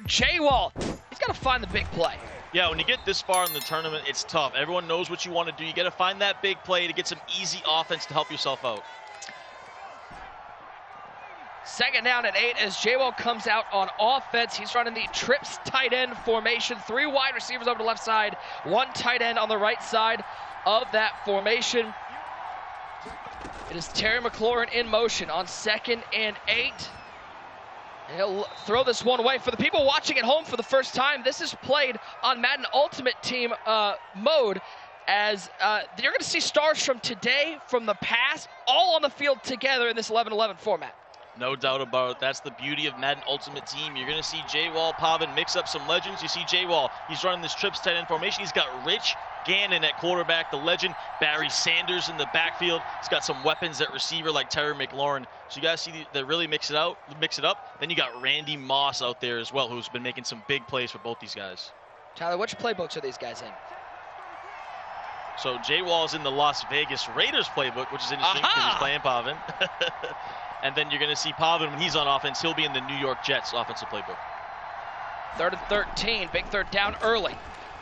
Jwall. He's got to find the big play. Yeah, when you get this far in the tournament, it's tough. Everyone knows what you want to do. You got to find that big play to get some easy offense to help yourself out. Second down at 8 as Jwall comes out on offense. He's running the trips tight end formation. 3 wide receivers over the left side, 1 tight end on the right side of that formation. It is Terry McLaurin in motion on 2nd and 8. He'll throw this one away. For the people watching at home for the first time, this is played on Madden Ultimate Team mode, as you're going to see stars from today, from the past, all on the field together in this 11-11 format. No doubt about it. That's the beauty of Madden Ultimate Team. You're going to see Jwall, Pavan mix up some legends. You see Jwall, he's running this trips tight end formation. He's got Rich Gannon at quarterback, the legend. Barry Sanders in the backfield. He's got some weapons at receiver like Terry McLaurin. So you guys see that really mix it up. Then you got Randy Moss out there as well, who's been making some big plays for both these guys. Tyler, which playbooks are these guys in? So Jwall's in the Las Vegas Raiders playbook, which is interesting because he's playing Pavan. And then you're going to see Pavan, when he's on offense, he'll be in the New York Jets offensive playbook. 3rd and 13, big third down early.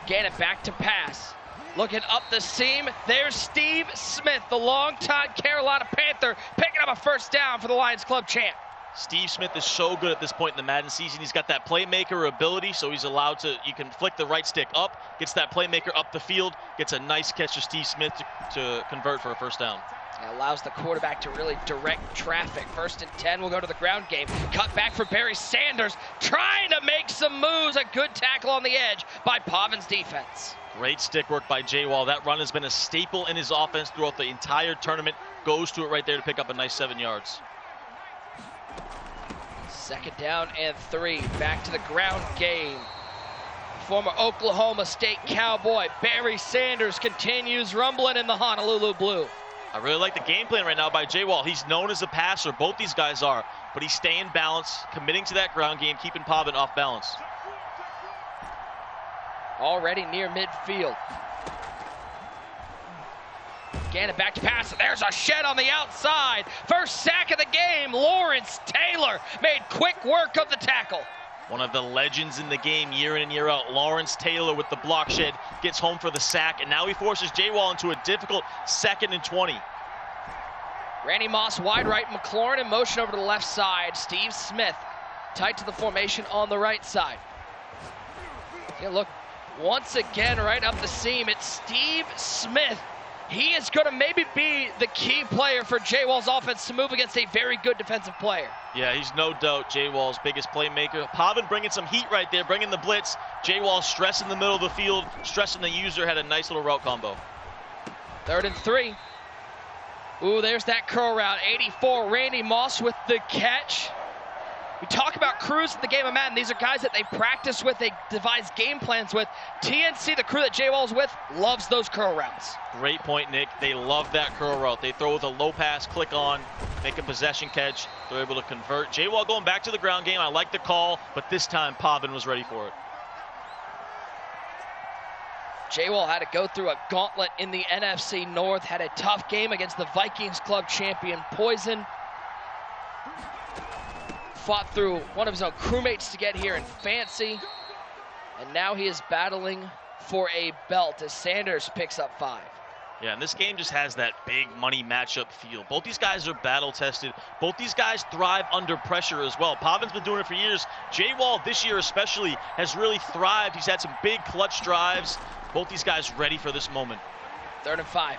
Gannon back to pass. Looking up the seam, there's Steve Smith, the longtime Carolina Panther, picking up a first down for the Lions Club champ. Steve Smith is so good at this point in the Madden season. He's got that playmaker ability, so he's allowed to, you can flick the right stick up, gets that playmaker up the field, gets a nice catch to Steve Smith to convert for a first down. It allows the quarterback to really direct traffic. 1st and 10, we'll go to the ground game. Cut back for Barry Sanders, trying to make some moves. A good tackle on the edge by Pavan's defense. Great stick work by Jwall. That run has been a staple in his offense throughout the entire tournament. Goes to it right there to pick up a nice 7 yards. 2nd down and 3, back to the ground game. Former Oklahoma State Cowboy Barry Sanders continues rumbling in the Honolulu Blue. I really like the game plan right now by Jwall. He's known as a passer, both these guys are, but he's staying balanced, committing to that ground game, keeping Pavan off balance. Already near midfield. Gannon back to pass, and there's a shed on the outside. First sack of the game, Lawrence Taylor made quick work of the tackle. One of the legends in the game year in and year out, Lawrence Taylor with the block shed, gets home for the sack, and now he forces Jwall into a difficult 2nd and 20. Randy Moss wide right, McLaurin in motion over to the left side. Steve Smith tight to the formation on the right side. Yeah, look, once again right up the seam, it's Steve Smith. He is going to maybe be the key player for Jwall's offense to move against a very good defensive player. Yeah, he's no doubt Jwall's biggest playmaker. Pavan bringing some heat right there, bringing the blitz. Jwall stress in the middle of the field, stressing the user, had a nice little route combo. 3rd and 3. Ooh, there's that curl route. 84, Randy Moss with the catch. We talk about crews in the game of Madden. These are guys that they practice with, they devise game plans with. TNC, the crew that Jwall's with, loves those curl routes. Great point, Nick. They love that curl route. They throw with a low pass, click on, make a possession catch. They're able to convert. Jwall going back to the ground game. I like the call, but this time Pavan was ready for it. Jwall had to go through a gauntlet in the NFC North, had a tough game against the Vikings Club champion Poison. Fought through one of his own crewmates to get here in Fancy, and now he is battling for a belt as Sanders picks up 5. Yeah, and this game just has that big money matchup feel. Both these guys are battle tested. Both these guys thrive under pressure as well. Pavan's been doing it for years. Jwall this year especially has really thrived. He's had some big clutch drives. Both these guys ready for this moment. 3rd and 5.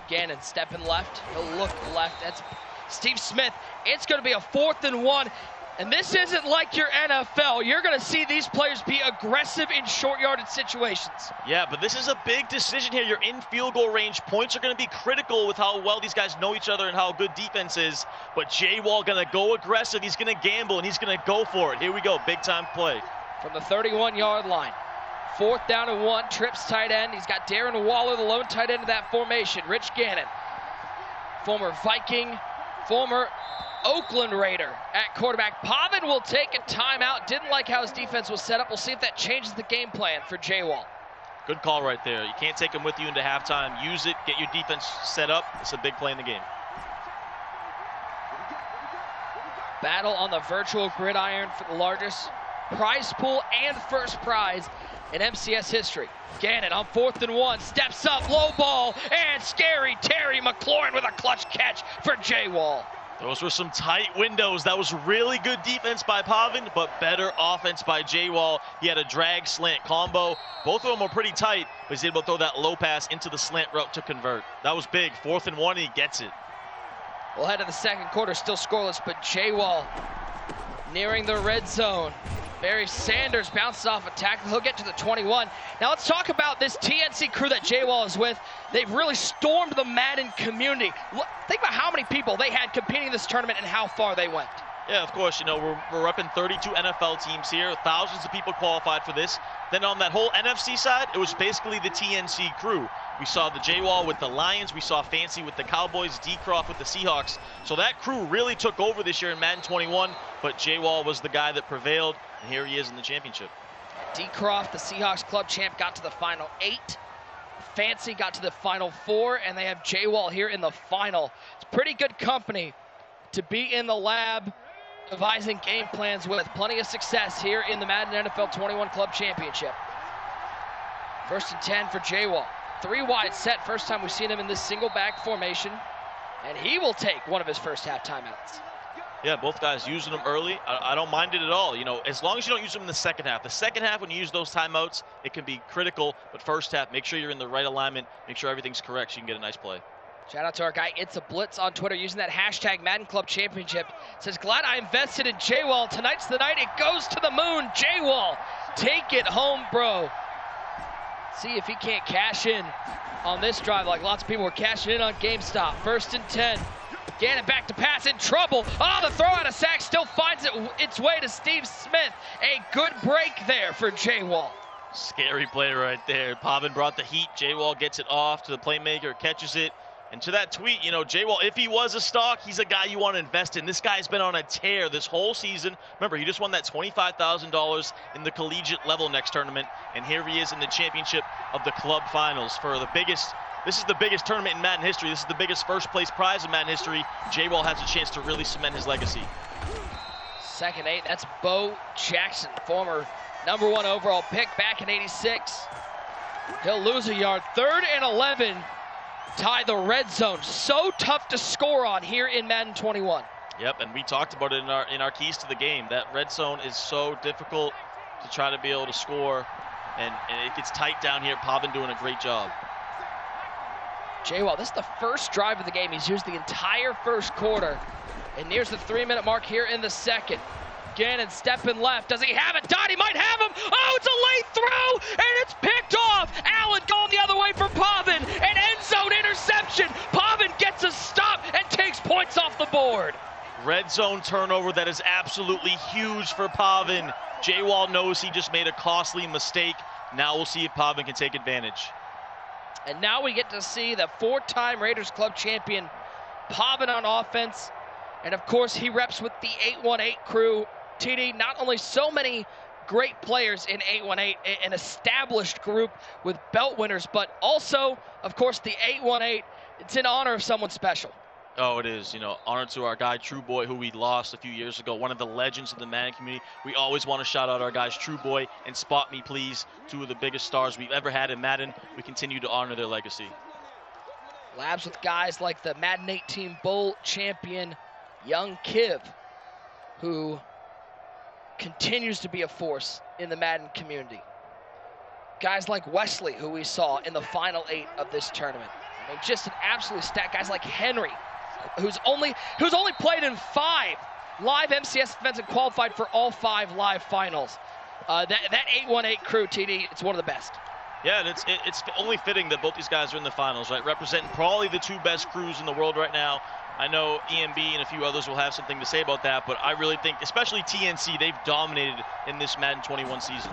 Gannon stepping left. He'll look left. That's Steve Smith. It's going to be a 4th and 1. And this isn't like your NFL. You're going to see these players be aggressive in short yardage situations. Yeah, but this is a big decision here. You're in field goal range. Points are going to be critical with how well these guys know each other and how good defense is. But Jwall going to go aggressive. He's going to gamble, and he's going to go for it. Here we go. Big time play. From the 31-yard line. 4th down and 1. Trips tight end. He's got Darren Waller, the lone tight end of that formation. Rich Gannon, former Viking, former Oakland Raider at quarterback. Pavan will take a timeout. Didn't like how his defense was set up. We'll see if that changes the game plan for Jwall. Good call right there. You can't take him with you into halftime. Use it, get your defense set up. It's a big play in the game. Battle on the virtual gridiron for the largest prize pool and first prize in MCS history. Gannon on 4th and 1, steps up, low ball, and scary Terry McLaurin with a clutch catch for Jwall. Those were some tight windows. That was really good defense by Pavan, but better offense by Jwall. He had a drag slant combo. Both of them were pretty tight, but he's able to throw that low pass into the slant route to convert. That was big. 4th and 1, and he gets it. We'll head to the second quarter, still scoreless, but Jwall nearing the red zone. Barry Sanders bounces off a tackle. He'll get to the 21. Now let's talk about this TNC crew that Jwall is with. They've really stormed the Madden community. Think about how many people they had competing in this tournament and how far they went. Yeah, of course, you know, we're repping 32 NFL teams here. Thousands of people qualified for this. Then on that whole NFC side, it was basically the TNC crew. We saw the Jwall with the Lions. We saw Fancy with the Cowboys, D-Croft with the Seahawks. So that crew really took over this year in Madden 21, but Jwall was the guy that prevailed, and here he is in the championship. D-Croft, the Seahawks club champ, got to the final 8. Fancy got to the final 4, and they have Jwall here in the final. It's pretty good company to be in the lab devising game plans with. Plenty of success here in the Madden NFL 21 Club Championship. 1st and 10 for Jwall. 3 wide set, first time we've seen him in this single back formation, and he will take one of his first half timeouts. Yeah, both guys using them early. I don't mind it at all. You know, as long as you don't use them in the second half. The second half, when you use those timeouts, it can be critical, but first half, make sure you're in the right alignment, make sure everything's correct so you can get a nice play. Shout out to our guy It's a Blitz on Twitter using that hashtag Madden Club Championship. Says, glad I invested in Jwall. Tonight's the night it goes to the moon. Jwall, take it home, bro. See if he can't cash in on this drive like lots of people were cashing in on GameStop. 1st and 10. Gannon back to pass, in trouble. Oh, the throw out of sack still finds its way to Steve Smith. A good break there for Jwall. Scary play right there. Pavan brought the heat. Jwall gets it off to the playmaker, catches it. And to that tweet, you know, Jwall, if he was a stock, he's a guy you want to invest in. This guy's been on a tear this whole season. Remember, he just won that $25,000 in the collegiate level next tournament. And here he is in the championship of the club finals for the biggest. This is the biggest tournament in Madden history. This is the biggest first place prize in Madden history. Jwall has a chance to really cement his legacy. 2nd 8, that's Bo Jackson, former #1 overall pick back in '86. He'll lose a yard. 3rd and 11. Tie the red zone. So tough to score on here in Madden 21. Yep, and we talked about it in our keys to the game. That red zone is so difficult to try to be able to score, and it gets tight down here. Pavan doing a great job. Jwall, this is the first drive of the game. He's used the entire first quarter, and nears the 3-minute mark here in the second. Gannon stepping left. Does he have it? Dottie might have him. Oh, it's a late throw, and it's picked off. Allen going the other way for Pavan. An end zone interception. Pavan gets a stop and takes points off the board. Red zone turnover that is absolutely huge for Pavan. Jwall knows he just made a costly mistake. Now we'll see if Pavan can take advantage. And now we get to see the 4-time Raiders Club champion, Pavan on offense. And of course, he reps with the 818 crew. TD, not only so many great players in 818, an established group with belt winners, but also, of course, the 818. It's in honor of someone special. Oh, it is. You know, honor to our guy True Boy, who we lost a few years ago, one of the legends of the Madden community. We always want to shout out our guys True Boy and Spot Me Please, 2 of the biggest stars we've ever had in Madden. We continue to honor their legacy. Labs with guys like the Madden 18 Bowl champion Young Kiv, who continues to be a force in the Madden community. Guys like Wesley, who we saw in the final 8 of this tournament. I mean, just an absolute stat. Guys like Henry, who's only played in 5 live MCS events and qualified for all 5 live finals. That 818 crew, TD, it's one of the best. Yeah, and it's only fitting that both these guys are in the finals, right? Representing probably the 2 best crews in the world right now. I know EMB and a few others will have something to say about that, but I really think, especially TNC, they've dominated in this Madden 21 season.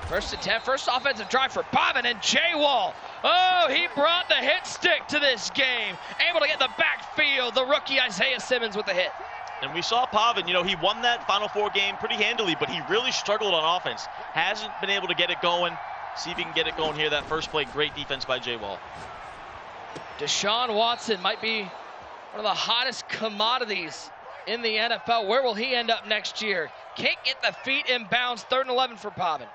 1st and 10, first offensive drive for Pavan, and Jwall. Oh, he brought the hit stick to this game. Able to get the backfield, the rookie Isaiah Simmons with the hit. And we saw Pavan, you know, he won that Final Four game pretty handily, but he really struggled on offense. Hasn't been able to get it going. See if he can get it going here. That first play, great defense by Jwall. Deshaun Watson might be one of the hottest commodities in the NFL. Where will he end up next year? Can't get the feet in bounds. 3rd and 11 for Pavan.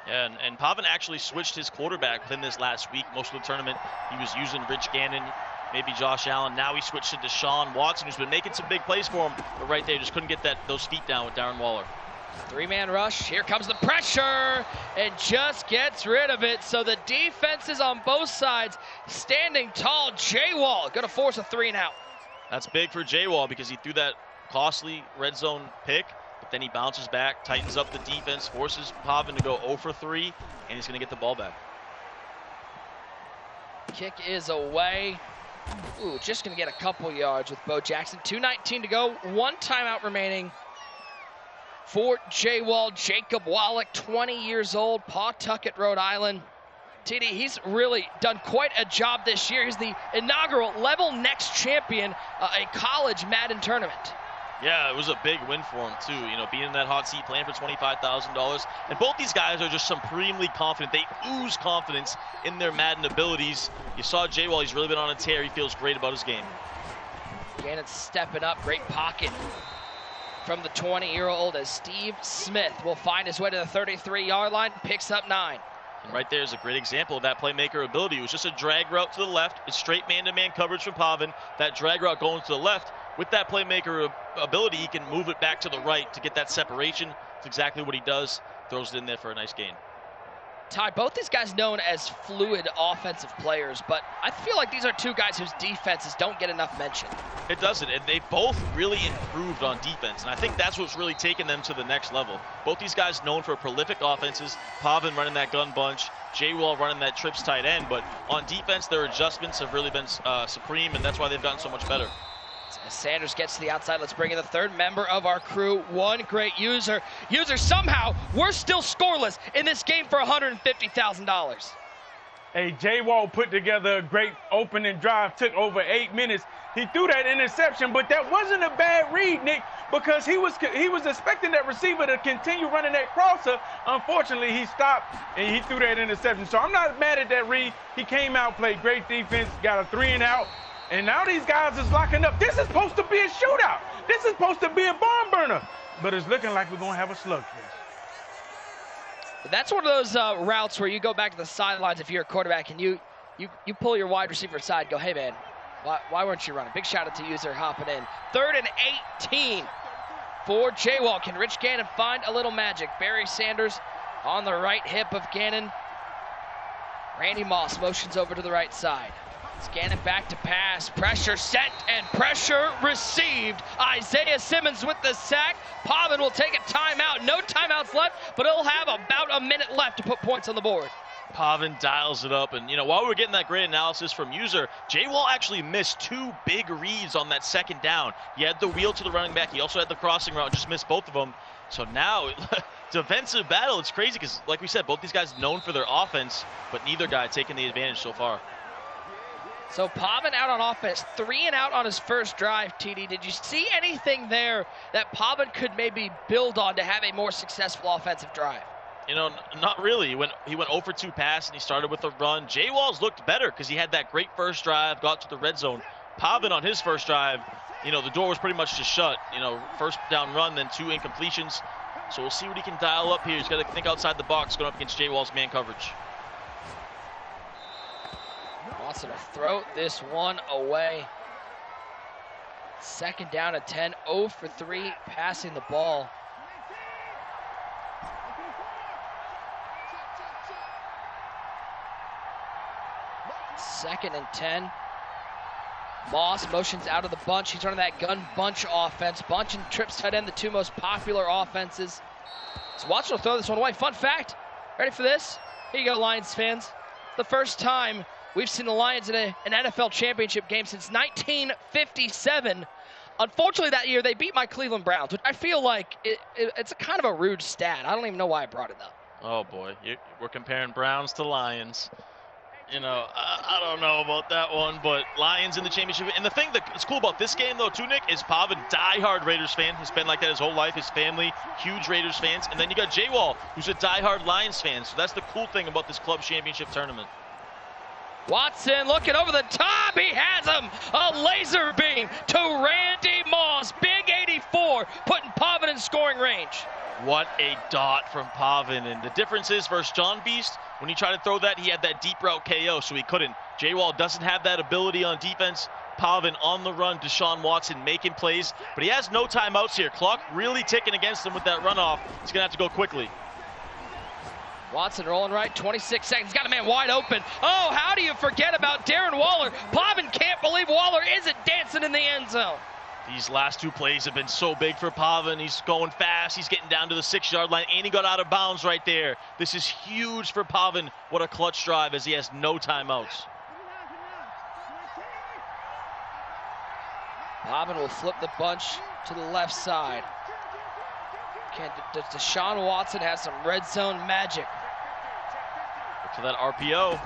Yeah, and Pavan actually switched his quarterback within this last week. Most of the tournament, he was using Rich Gannon, maybe Josh Allen. Now he switched to Deshaun Watson, who's been making some big plays for him. But right there, just couldn't get those feet down with Darren Waller. 3-man rush. Here comes the pressure, and just gets rid of it. So the defenses on both sides standing tall. Jwall going to force a 3-and-out. That's big for Jwall because he threw that costly red zone pick, but then he bounces back, tightens up the defense, forces Pavan to go 0 for 3, and he's going to get the ball back. Kick is away. Ooh, just going to get a couple yards with Bo Jackson. 2:19 to go. 1 timeout remaining for Jwall. Jacob Wallach, 20 years old, Pawtucket, Rhode Island. TD, he's really done quite a job this year. He's the inaugural Level Next champion, a college Madden tournament. Yeah, it was a big win for him, too. You know, being in that hot seat, playing for $25,000. And both these guys are just supremely confident. They ooze confidence in their Madden abilities. You saw Jwall, he's really been on a tear. He feels great about his game. Gannon stepping up, great pocket from the 20-year-old as Steve Smith will find his way to the 33-yard line, picks up 9. And right there is a great example of that playmaker ability. It was just a drag route to the left. It's straight man-to-man coverage from Pavan. That drag route going to the left. With that playmaker ability, he can move it back to the right to get that separation. That's exactly what he does. Throws it in there for a nice gain. Ty, both these guys known as fluid offensive players, but I feel like these are 2 guys whose defenses don't get enough mention. It doesn't, and they both really improved on defense, and I think that's what's really taken them to the next level. Both these guys known for prolific offenses, Pavan running that gun bunch, Jwall running that trips tight end, but on defense, their adjustments have really been supreme, and that's why they've gotten so much better. As Sanders gets to the outside, let's bring in the 3rd member of our crew, one great user. Somehow, we're still scoreless in this game for $150,000. Hey, Jwall put together a great opening drive, took over 8 minutes. He threw that interception, but that wasn't a bad read, Nick, because he was expecting that receiver to continue running that crosser. Unfortunately, he stopped, and he threw that interception. So I'm not mad at that read. He came out, played great defense, got a 3-and-out. And now these guys is locking up. This is supposed to be a shootout. This is supposed to be a barn burner. But it's looking like we're going to have a slugfest. That's one of those routes where you go back to the sidelines if you're a quarterback and you pull your wide receiver aside, go, hey, man, why weren't you running? Big shout out to user hopping in. 3rd and 18 for Jwall. Can Rich Gannon find a little magic? Barry Sanders on the right hip of Gannon. Randy Moss motions over to the right side. Gannon back to pass, pressure set and pressure received. Isaiah Simmons with the sack. Pavan will take a timeout. No timeouts left, but he'll have about a minute left to put points on the board. Pavan dials it up, and while we were getting that great analysis from user, Jwall actually missed 2 big reads on that 2nd down. He had the wheel to the running back, he also had the crossing route, just missed both of them. So now, defensive battle, it's crazy because, like we said, both these guys known for their offense, but neither guy taking the advantage so far. So Pavan out on offense, 3-and-out on his first drive, TD. Did you see anything there that Pavan could maybe build on to have a more successful offensive drive? Not really. He went 0 for 2 pass, and he started with a run. Jwall's looked better because he had that great first drive, got to the red zone. Pavan on his first drive, the door was pretty much just shut. First down run, then 2 incompletions. So we'll see what he can dial up here. He's got to think outside the box going up against Jwall's man coverage. Wants to throw this one away. 2nd down and 10, 0 for 3 passing the ball. Second and 10. Moss motions out of the bunch. He's running that gun bunch offense. Bunch and trips tight end, the 2 most popular offenses. So watch him throw this one away. Fun fact, ready for this? Here you go, Lions fans. The first time we've seen the Lions in an NFL championship game since 1957. Unfortunately, that year they beat my Cleveland Browns, which I feel like it's a kind of a rude stat. I don't even know why I brought it up. Oh, boy. We're comparing Browns to Lions. I don't know about that one, but Lions in the championship. And the thing that's cool about this game, though, too, Nick, is Pavan, diehard Raiders fan. He's been like that his whole life. His family, huge Raiders fans. And then you got Jwall, who's a diehard Lions fan. So that's the cool thing about this club championship tournament. Watson looking over the top. He has him. A laser beam to Randy Moss. Big 84. three-point range. What a dot from Pavan. And the difference is versus John Beast, when he tried to throw that, he had that deep route KO, so he couldn't. Jwall doesn't have that ability on defense. Pavan on the run, Deshaun Watson making plays, but he has no timeouts here. Clock really ticking against him with that runoff. He's going to have to go quickly. Watson rolling right, 26 seconds. Got a man wide open. Oh, how do you forget about Darren Waller? Pavan can't believe Waller isn't dancing in the end zone. These last two plays have been so big for Pavan. He's going fast. He's getting down to the 6-yard line, and he got out of bounds right there. This is huge for Pavan. What a clutch drive as he has no timeouts. Pavan will flip the bunch to the left side. Deshaun Watson has some red zone magic. Look for that RPO.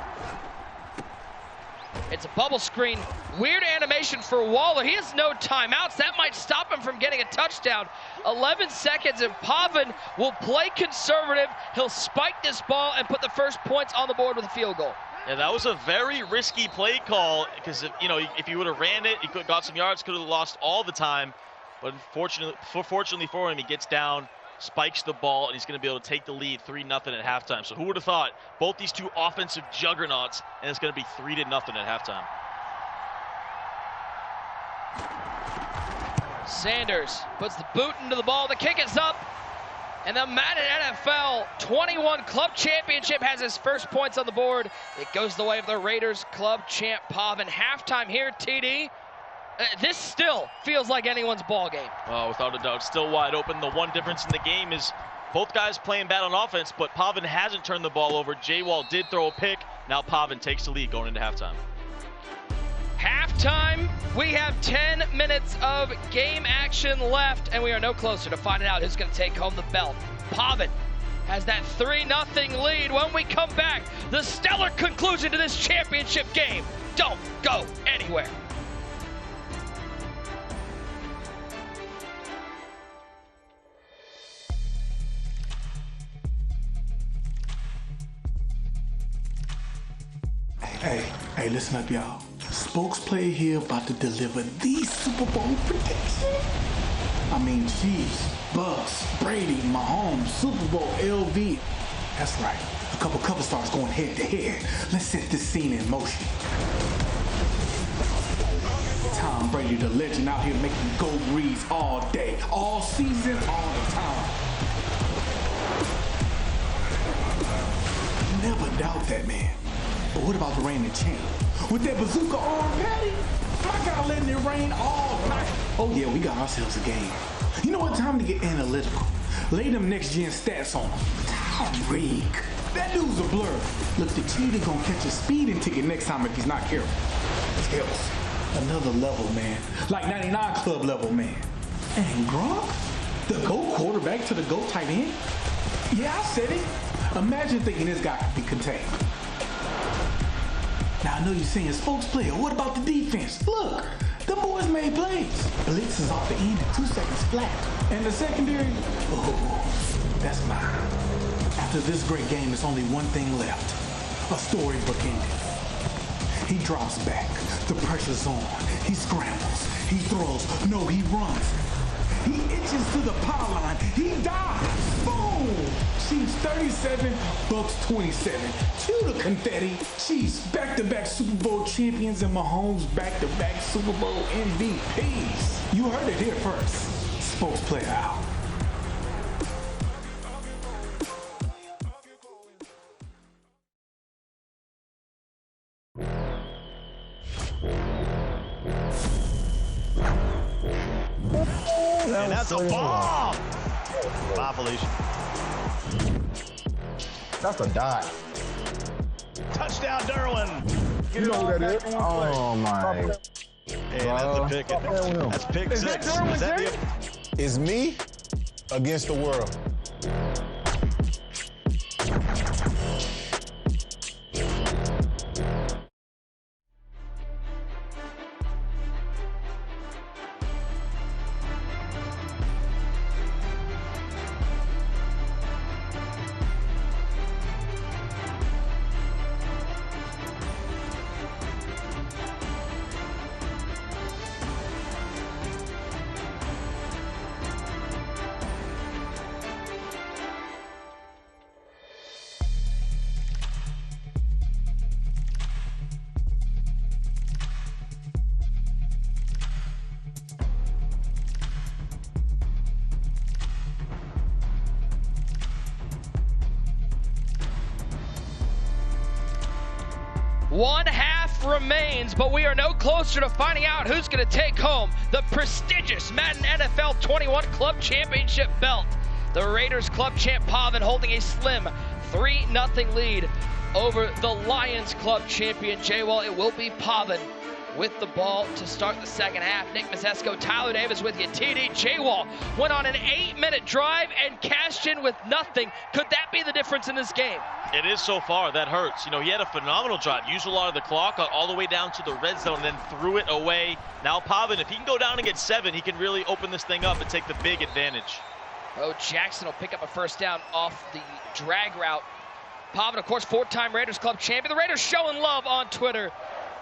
It's a bubble screen. Weird animation for Waller. He has no timeouts. That might stop him from getting a touchdown. 11 seconds, and Pavan will play conservative. He'll spike this ball and put the first points on the board with a field goal. Yeah, that was a very risky play call because if he would have ran it, he could have got some yards, could have lost all the time. But fortunately for him, he gets down, spikes the ball, and he's going to be able to take the lead 3-0 at halftime. So who would have thought both these two offensive juggernauts, and it's going to be 3-0 at halftime. Sanders puts the boot into the ball. The kick is up. And the Madden NFL 21 Club Championship has his first points on the board. It goes the way of the Raiders Club champ Pavan. Halftime here, TD. This still feels like anyone's ball game. Oh, without a doubt, still wide open. The one difference in the game is both guys playing bad on offense, but Pavan hasn't turned the ball over. Jwall did throw a pick. Now Pavan takes the lead going into halftime. Halftime, we have 10 minutes of game action left, and we are no closer to finding out who's going to take home the belt. Pavan has that 3-0 lead. When we come back, the stellar conclusion to this championship game. Don't go anywhere. Hey, listen up, y'all. Spokes player here about to deliver the Super Bowl prediction. I mean, Chiefs, Bucks, Brady, Mahomes, Super Bowl, LV. That's right, a couple cover stars going head to head. Let's set this scene in motion. Tom Brady, the legend, out here making gold reads all day, all season, all the time. Never doubt that man. But what about the reigning champ? With that bazooka arm patty, my guy letting it rain all night. Oh yeah, we got ourselves a game. You know what? Time to get analytical. Lay them next-gen stats on him. Tyreek. That dude's a blur. Look, the cheater gonna catch a speeding ticket next time if he's not careful. Skills. Another level, man. Like 99 Club level, man. And Gronk? The GOAT quarterback to the GOAT tight end? Yeah, I said it. Imagine thinking this guy could be contained. Now, I know you're saying spokes player. What about the defense? Look, the boys made plays. Blitz is off the end in 2 seconds flat. And the secondary, oh, that's mine. After this great game, there's only one thing left. A storybook ending. He drops back. The pressure's on. He scrambles. He throws. No, he runs. He itches to the power line. He dives. Boom! Chiefs 37, Bucks 27. Cue the confetti. Chiefs back-to-back Super Bowl champions and Mahomes back-to-back Super Bowl MVPs. You heard it here first. Spokes player out. And that's a bomb! Bye, Felicia. That's a dot. Touchdown, Derwin. You know who that is? Oh my. Hey, that's the pick. That's pick 6. Is that the... It's me against the world. One half remains, but we are no closer to finding out who's going to take home the prestigious Madden NFL 21 Club Championship belt. The Raiders Club champ Pavan holding a slim 3-0 lead over the Lions Club champion Jwall. It will be Pavan with the ball to start the second half. Nick Mazesco, Tyler Davis with you. TD, Jwall went on an 8-minute drive and cashed in with nothing. Could that be the difference in this game? It is so far. That hurts. You know, he had a phenomenal drive. Used a lot of the clock, got all the way down to the red zone, and then threw it away. Now Pavan, if he can go down and get 7, he can really open this thing up and take the big advantage. Oh, Jackson will pick up a first down off the drag route. Pavan, of course, 4-time Raiders Club champion. The Raiders showing love on Twitter,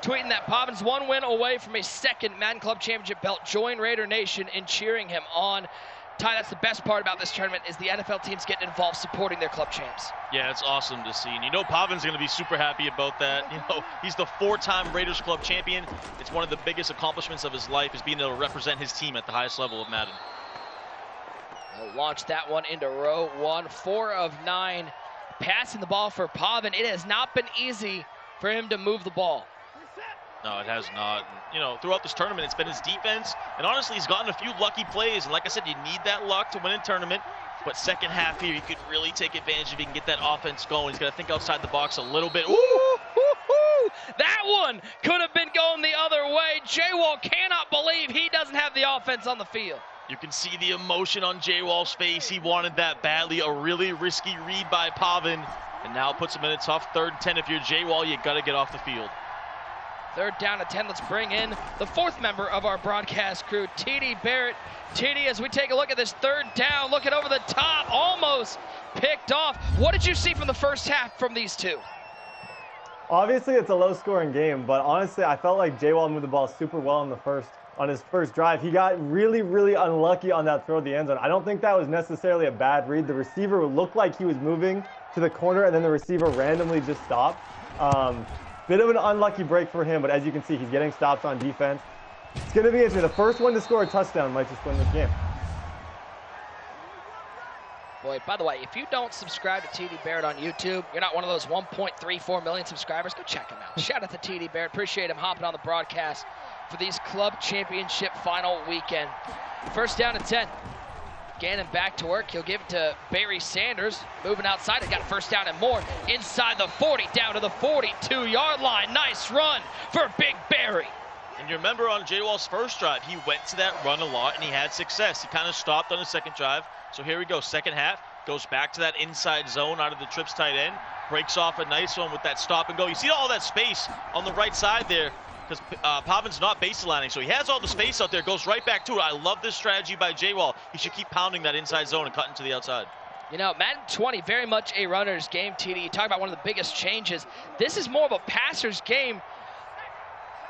tweeting that Pavan's 1 win away from a second Madden Club Championship belt. Join Raider Nation in cheering him on. Ty, that's the best part about this tournament is the NFL teams getting involved supporting their club champs. Yeah, it's awesome to see. And you know Pavan's going to be super happy about that. You know, he's the 4-time Raiders Club champion. It's one of the biggest accomplishments of his life is being able to represent his team at the highest level of Madden. He'll launch that one into row 1, 4 of 9. Passing the ball for Pavan. It has not been easy for him to move the ball. No, it has not. You know, throughout this tournament, it's been his defense. And honestly, he's gotten a few lucky plays. And like I said, you need that luck to win a tournament. But second half here, he could really take advantage if he can get that offense going. He's got to think outside the box a little bit. Ooh! That one could have been going the other way. Jwall cannot believe he doesn't have the offense on the field. You can see the emotion on Jwall's face. He wanted that badly. A really risky read by Pavan. And now puts him in a tough 3rd and 10. If you're Jwall, you got to get off the field. 3rd down and 10. Let's bring in the 4th member of our broadcast crew, TDBarrett. TD, as we take a look at this 3rd down, looking over the top, almost picked off. What did you see from the first half from these two? Obviously, it's a low-scoring game, but honestly, I felt like Jwall moved the ball super well on his first drive. He got really, really unlucky on that throw to the end zone. I don't think that was necessarily a bad read. The receiver looked like he was moving to the corner, and then the receiver randomly just stopped. Bit of an unlucky break for him, but as you can see, he's getting stops on defense. It's going to be interesting. The first one to score a touchdown might just win this game. Boy, by the way, if you don't subscribe to TDBarrett on YouTube, you're not one of those 1.34 million subscribers, go check him out. Shout out to TDBarrett. Appreciate him hopping on the broadcast for these club championship final weekend. 1st down and 10. Gannon back to work. He'll give it to Barry Sanders. Moving outside. He got 1st down and more. Inside the 40, down to the 42-yard line. Nice run for Big Barry. And you remember on Jwall's first drive, he went to that run a lot and he had success. He kind of stopped on his second drive. So here we go. Second half. Goes back to that inside zone out of the trips tight end. Breaks off a nice one with that stop and go. You see all that space on the right side there. Because Pavan's not baselining, so he has all the space out there, goes right back to it. I love this strategy by Jwall. He should keep pounding that inside zone and cutting to the outside. You know, Madden 20, very much a runner's game, TD. You talk about one of the biggest changes. This is more of a passer's game.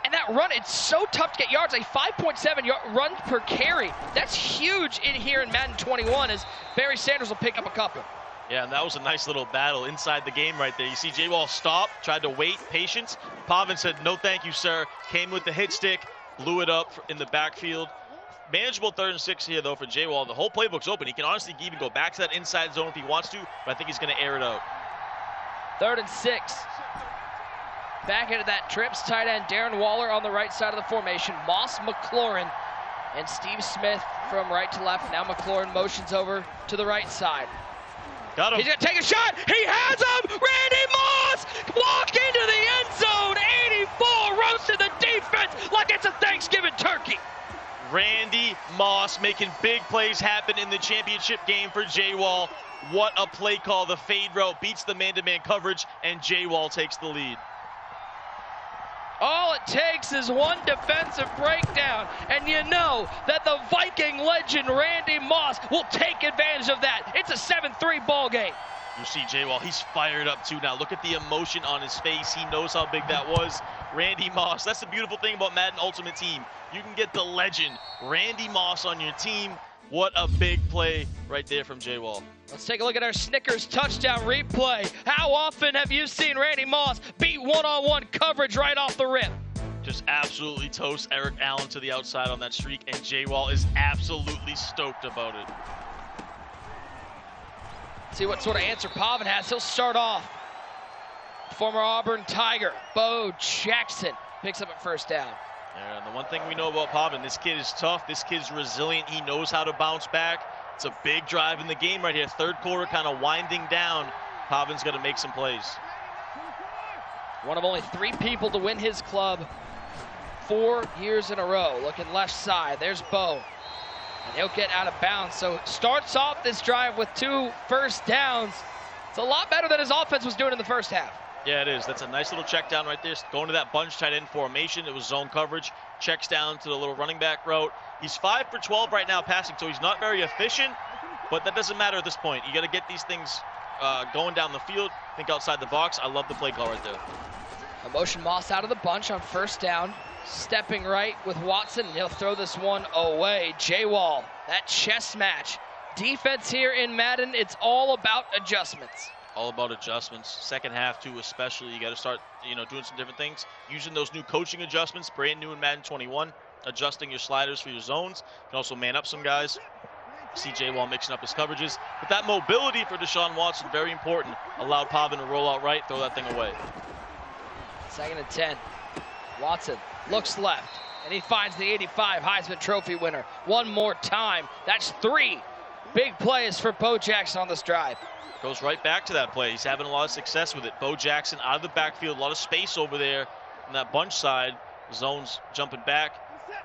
And that run, it's so tough to get yards, a 5.7 run per carry. That's huge in here in Madden 21 as Barry Sanders will pick up a couple. Yeah, and that was a nice little battle inside the game right there. You see Jwall stop, tried to wait, patience. Pavan said, no thank you, sir. Came with the hit stick, blew it up in the backfield. Manageable 3rd and 6 here, though, for Jwall. The whole playbook's open. He can honestly even go back to that inside zone if he wants to, but I think he's going to air it out. 3rd and 6. Back into that trips tight end. Darren Waller on the right side of the formation. Moss, McLaurin, and Steve Smith from right to left. Now McLaurin motions over to the right side. Got him. He's going to take a shot. He has him. Randy Moss walk into the end zone. 84 roasted the defense like it's a Thanksgiving turkey. Randy Moss making big plays happen in the championship game for Jwall. What a play call. The fade route beats the man-to-man coverage, and Jwall takes the lead. All it takes is one defensive breakdown, and you know that the Viking legend Randy Moss will take advantage of that. It's a 7-3 ball game. You see Jwall, he's fired up too now. Look at the emotion on his face. He knows how big that was. Randy Moss, that's the beautiful thing about Madden Ultimate Team. You can get the legend, Randy Moss, on your team. What a big play right there from Jwall. Let's take a look at our Snickers touchdown replay. How often have you seen Randy Moss beat one-on-one coverage right off the rip? Just absolutely toast Eric Allen to the outside on that streak, and Jwall is absolutely stoked about it. See what sort of answer Pavan has. He'll start off Former Auburn Tiger, Bo Jackson, picks up a first down. Yeah, and the one thing we know about Pavan, this kid is tough, this kid's resilient, he knows how to bounce back. It's a big drive in the game right here. Third quarter kind of winding down. Pavan's got to make some plays. One of only 3 people to win his club 4 years in a row. Looking left side, there's Bo. And he'll get out of bounds. So starts off this drive with 2 first downs. It's a lot better than his offense was doing in the first half. Yeah, it is. That's a nice little check down right there. Going to that bunch tight end formation. It was zone coverage. Checks down to the little running back route. He's 5 for 12 right now passing, so he's not very efficient, but that doesn't matter at this point. You got to get these things going down the field, think outside the box. I love the play call right there. A motion Moss out of the bunch on first down. Stepping right with Watson, and he'll throw this one away. Jwall, that chess match. Defense here in Madden, it's all about adjustments. All about adjustments. Second half too, especially. You got to start, doing some different things. Using those new coaching adjustments, brand new in Madden 21. Adjusting your sliders for your zones. You can also man up some guys. See Jwall mixing up his coverages. But that mobility for Deshaun Watson, very important. Allowed Pavan to roll out right, throw that thing away. 2nd and 10. Watson looks left, and he finds the 85 Heisman Trophy winner. One more time. That's 3 big plays for Bo Jackson on this drive. Goes right back to that play. He's having a lot of success with it. Bo Jackson out of the backfield, a lot of space over there on that bunch side. Zone's jumping back,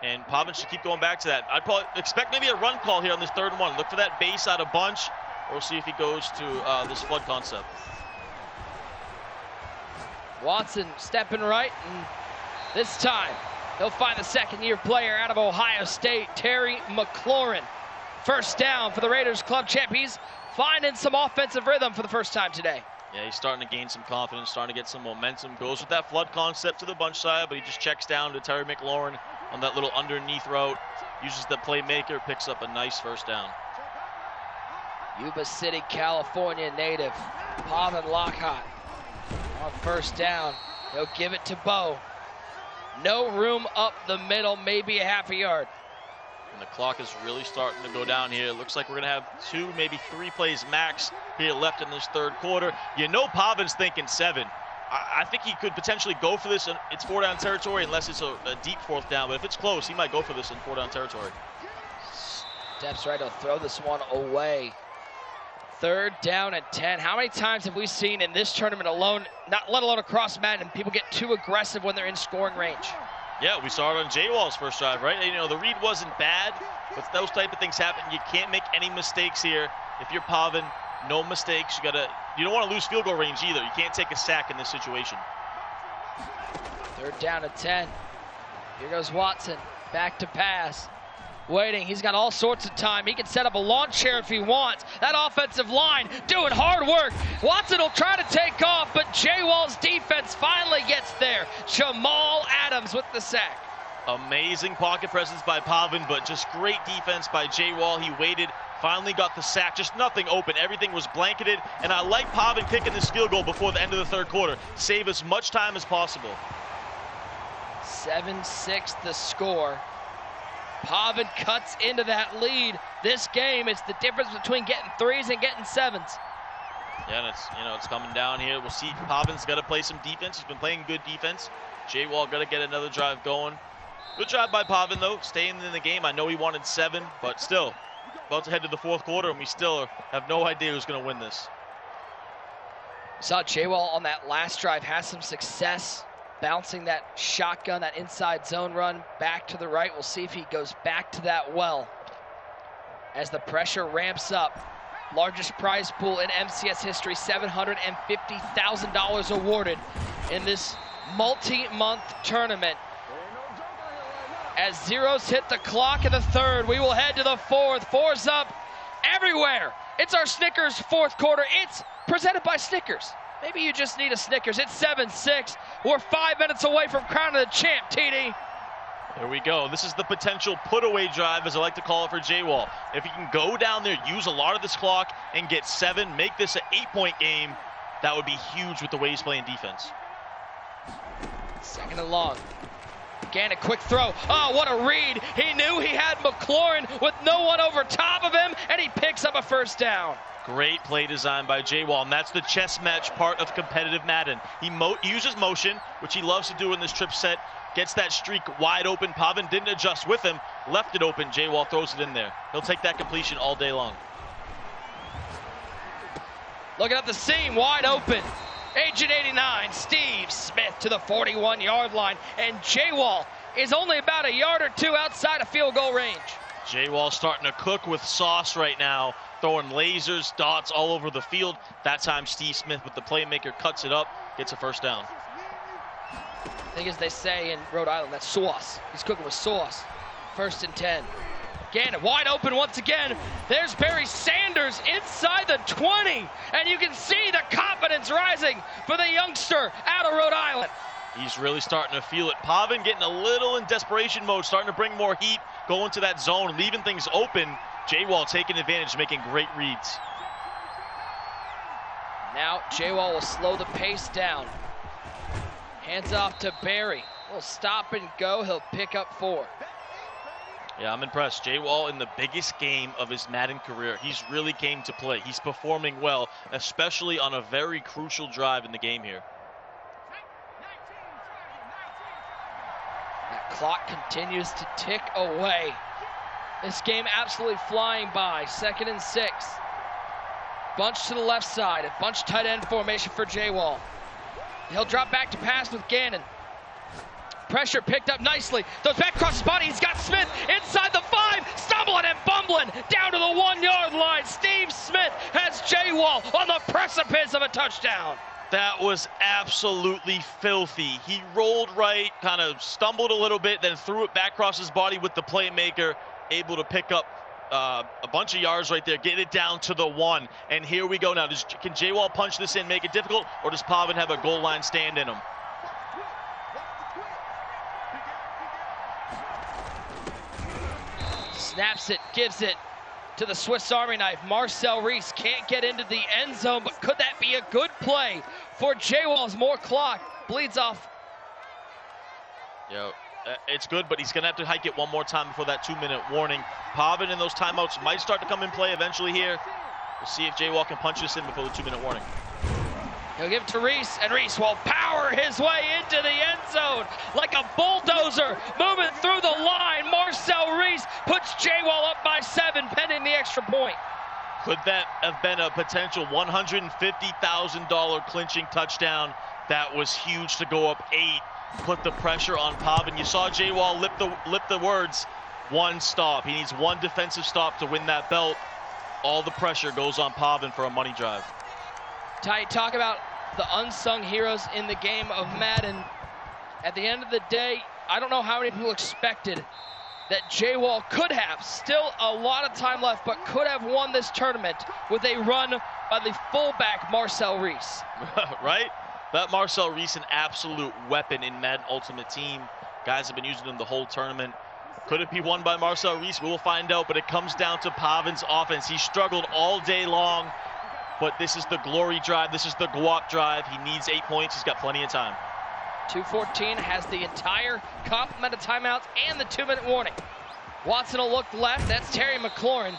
and Pavan should keep going back to that. I'd probably expect maybe a run call here on this 3rd and 1. Look for that base out of bunch, or we'll see if he goes to this flood concept. Watson stepping right, and this time they'll find the 2nd-year player out of Ohio State, Terry McLaurin. First down for the Raiders club champ. He's finding some offensive rhythm for the first time today. Yeah, he's starting to gain some confidence, starting to get some momentum. Goes with that flood concept to the bunch side, but he just checks down to Terry McLaurin on that little underneath route. Uses the playmaker, picks up a nice first down. Yuba City, California native, Pavan Lockhart. On first down, he'll give it to Bo. No room up the middle, maybe a half a yard. And the clock is really starting to go down here. It looks like we're going to have 2, maybe 3 plays max here left in this 3rd quarter. Pavan's thinking 7. I think he could potentially go for this. It's 4-down territory unless it's a deep 4th down. But if it's close, he might go for this in 4-down territory. Steps right, he'll throw this one away. 3rd down and 10. How many times have we seen in this tournament alone, not let alone across Madden, people get too aggressive when they're in scoring range? Yeah, we saw it on Jwall's first drive, right? The read wasn't bad, but those type of things happen. You can't make any mistakes here. If you're Pavan, no mistakes. You don't want to lose field goal range either. You can't take a sack in this situation. 3rd down and 10. Here goes Watson, back to pass. Waiting, he's got all sorts of time. He can set up a lawn chair if he wants. That offensive line doing hard work. Watson will try to take off, but Jwall's defense finally gets there. Jamal Adams with the sack. Amazing pocket presence by Pavan, but just great defense by Jwall. He waited, finally got the sack. Just nothing open. Everything was blanketed, and I like Pavan kicking this field goal before the end of the 3rd quarter. Save as much time as possible. 7-6 the score. Pavan cuts into that lead. This game, it's the difference between getting 3s and getting 7s. Yeah, and it's coming down here. We'll see. Pavan's got to play some defense. He's been playing good defense. Jwall got to get another drive going. Good drive by Pavan, though, staying in the game. I know he wanted 7, but still, about to head to the 4th quarter, and we still have no idea who's going to win this. Saw Jwall on that last drive has some success bouncing that shotgun, that inside zone run back to the right. We'll see if he goes back to that well as the pressure ramps up. Largest prize pool in MCS history, $750,000 awarded in this multi-month tournament. As zeros hit the clock in the 3rd, we will head to the 4th. 4's up everywhere. It's our Snickers 4th quarter. It's presented by Snickers. Maybe you just need a Snickers. It's 7-6. We're 5 minutes away from crowning the champ, TD. There we go. This is the potential put-away drive, as I like to call it, for Jwall. If he can go down there, use a lot of this clock, and get 7, make this an 8-point game, that would be huge with the way he's playing defense. 2nd and long. Gannon, quick throw. Oh, what a read. He knew he had McLaurin with no one over top of him, and he picks up a first down. Great play design by Jwall, and that's the chess match part of competitive Madden. He uses motion, which he loves to do in this trip set, gets that streak wide open. Pavan didn't adjust with him, left it open. Jwall throws it in there. He'll take that completion all day long. Looking at the seam, wide open. Agent 89, Steve Smith to the 41-yard line, and Jwall is only about a yard or two outside of field goal range. Jwall starting to cook with sauce right now, throwing lasers, dots all over the field. That time Steve Smith with the playmaker cuts it up, gets a first down. I think as they say in Rhode Island, that's sauce. He's cooking with sauce. 1st and 10. Gannon wide open once again. There's Barry Sanders inside the 20. And you can see the confidence rising for the youngster out of Rhode Island. He's really starting to feel it. Pavan getting a little in desperation mode, starting to bring more heat, going to that zone, leaving things open. Jwall taking advantage, making great reads. Now Jwall will slow the pace down. Hands off to Barry. We'll stop and go. He'll pick up 4. Yeah, I'm impressed. Jwall in the biggest game of his Madden career. He's really came to play. He's performing well, especially on a very crucial drive in the game here. That clock continues to tick away. This game absolutely flying by. 2nd and 6. Bunch to the left side. A bunch tight end formation for Jwall. He'll drop back to pass with Gannon. Pressure picked up nicely. Throws back across his body. He's got Smith inside the 5. Stumbling and bumbling down to the 1-yard line. Steve Smith has Jwall on the precipice of a touchdown. That was absolutely filthy. He rolled right, kind of stumbled a little bit, then threw it back across his body with the playmaker, able to pick up a bunch of yards right there, get it down to the 1. And here we go now. Can Jwall punch this in, make it difficult, or does Pavan have a goal line stand in him? Snaps it, gives it to the Swiss Army knife. Marcel Reese can't get into the end zone, but could that be a good play for Jwall as more clock bleeds off? It's good, but he's going to have to hike it one more time before that 2-minute warning. Pavan and those timeouts might start to come in play eventually here. We'll see if Jwall can punch this in before the 2-minute warning. He'll give it to Reese, and Reese will power his way into the end zone like a bulldozer moving through the line. Marcel Reese puts Jwall up by 7, pending the extra point. Could that have been a potential $150,000 clinching touchdown? That was huge to go up 8. Put the pressure on Pavan. You saw Jwall lip the words, 1 stop. He needs 1 defensive stop to win that belt. All the pressure goes on Pavan for a money drive. Ty, talk about the unsung heroes in the game of Madden. At the end of the day, I don't know how many people expected that Jwall could have, still a lot of time left, but could have won this tournament with a run by the fullback Marcel Reese. Right? That Marcel Reese, an absolute weapon in Madden Ultimate Team. Guys have been using him the whole tournament. Could it be won by Marcel Reese? We'll find out, but it comes down to Pavan's offense. He struggled all day long, but this is the glory drive. This is the guap drive. He needs 8 points. He's got plenty of time. 2:14 has the entire complement of timeouts and the 2-minute warning. Watson will look left. That's Terry McLaurin.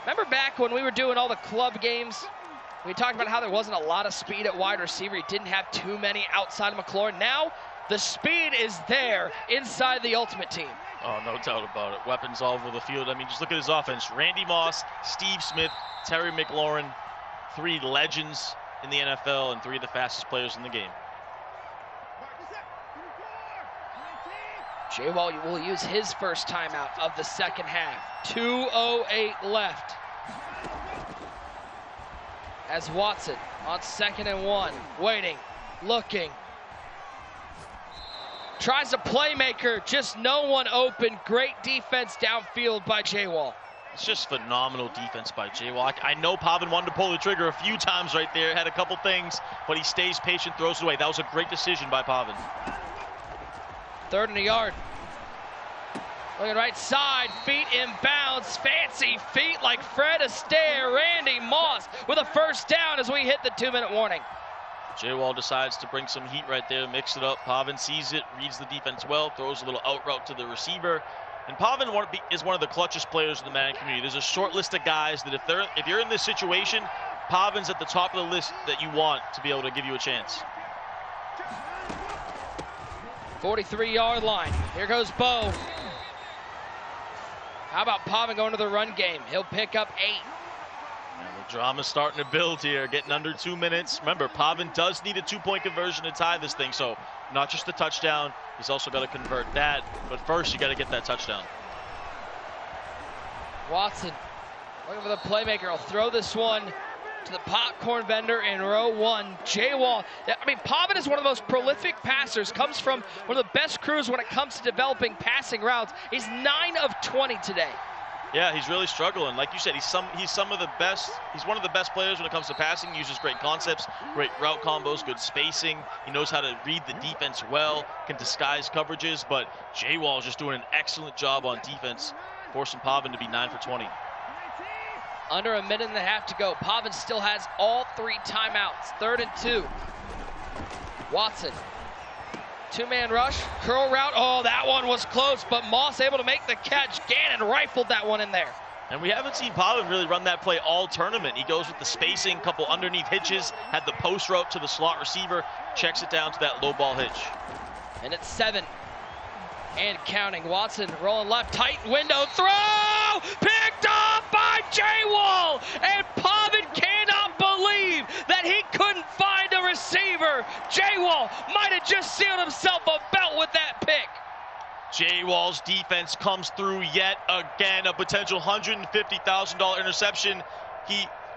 Remember back when we were doing all the club games? We talked about how there wasn't a lot of speed at wide receiver. He didn't have too many outside of McLaurin. Now the speed is there inside the Ultimate Team. Oh, no doubt about it. Weapons all over the field. I mean, just look at his offense. Randy Moss, Steve Smith, Terry McLaurin, 3 legends in the NFL and 3 of the fastest players in the game. Jwall will use his first timeout of the second half. 2:08 left. As Watson on 2nd and 1, waiting, looking. Tries a playmaker, just no one open. Great defense downfield by Jwall. It's just phenomenal defense by Jwall. I know Pavan wanted to pull the trigger a few times right there, had a couple things, but he stays patient, throws it away. That was a great decision by Pavan. 3rd and a yard. Looking right side, feet inbounds, fancy feet like Fred Astaire. Randy Moss with a first down as we hit the 2-minute warning. Jwall decides to bring some heat right there, mix it up. Pavan sees it, reads the defense well, throws a little out route to the receiver. And Pavan is one of the clutchest players in the Madden community. There's a short list of guys that if you're in this situation, Pavan's at the top of the list that you want to be able to give you a chance. 43-yard line. Here goes Bo. How about Pavan going to the run game? He'll pick up 8. And the drama's starting to build here, getting under 2 minutes. Remember, Pavan does need a 2-point conversion to tie this thing, so not just the touchdown, he's also got to convert that. But first, you got to get that touchdown. Watson looking for the playmaker. He'll throw this one to the popcorn vendor in row 1. Jwall. I mean, Pavan is one of the most prolific passers. Comes from one of the best crews when it comes to developing passing routes. He's 9 of 20 today. Yeah, he's really struggling. Like you said, he's some of the best. He's one of the best players when it comes to passing. He uses great concepts, great route combos, good spacing. He knows how to read the defense well, can disguise coverages. But Jwall is just doing an excellent job on defense, forcing Pavan to be 9 for 20. Under a minute and a half to go. Pavan still has all 3 timeouts. 3rd and 2. Watson. 2-man rush, curl route. Oh, that one was close, but Moss able to make the catch. Gannon rifled that one in there. And we haven't seen Pavan really run that play all tournament. He goes with the spacing, couple underneath hitches, had the post route to the slot receiver, checks it down to that low ball hitch. And it's 7 and counting. Watson rolling left, tight window, throw! Picked off by Jwall! And Pavan cannot believe that he couldn't find a receiver. Jwall might have just sealed himself a belt with that pick. Jwall's defense comes through yet again, a potential $150,000 interception.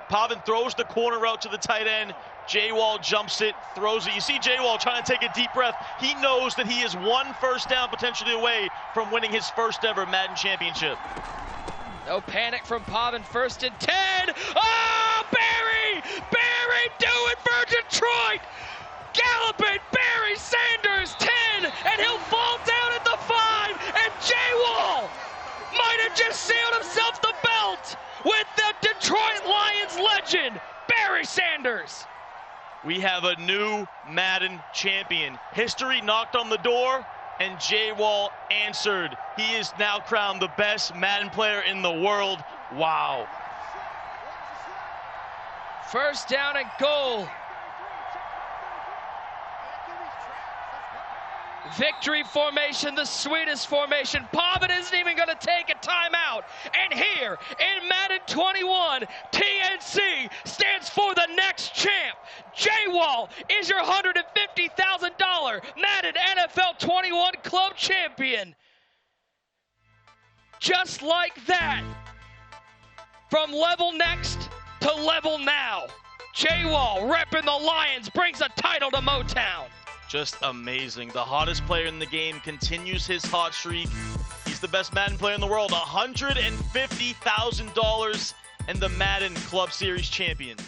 Pavan throws the corner route to the tight end. Jwall jumps it, throws it. You see Jwall trying to take a deep breath. He knows that he is 1 first down potentially away from winning his first ever Madden Championship. No panic from Pavan, 1st and 10. Oh, Barry! Barry, do it for Detroit! Galloping Barry Sanders, 10, and he'll fall down at the 5, and Jwall might have just sealed himself the belt with the Detroit Lions legend, Barry Sanders. We have a new Madden champion. History knocked on the door, and Jwall answered. He is now crowned the best Madden player in the world. Wow. 1st down and goal. Victory formation, the sweetest formation. Pavan isn't even going to take a timeout. And here in Madden 21, TNC stands for the next champ. Jwall is your $150,000 Madden NFL 21 Club Champion. Just like that. From level next to level now. Jwall, repping the Lions, brings a title to Motown. Just amazing. The hottest player in the game continues his hot streak. He's the best Madden player in the world. $150,000 and the Madden Club Series champion.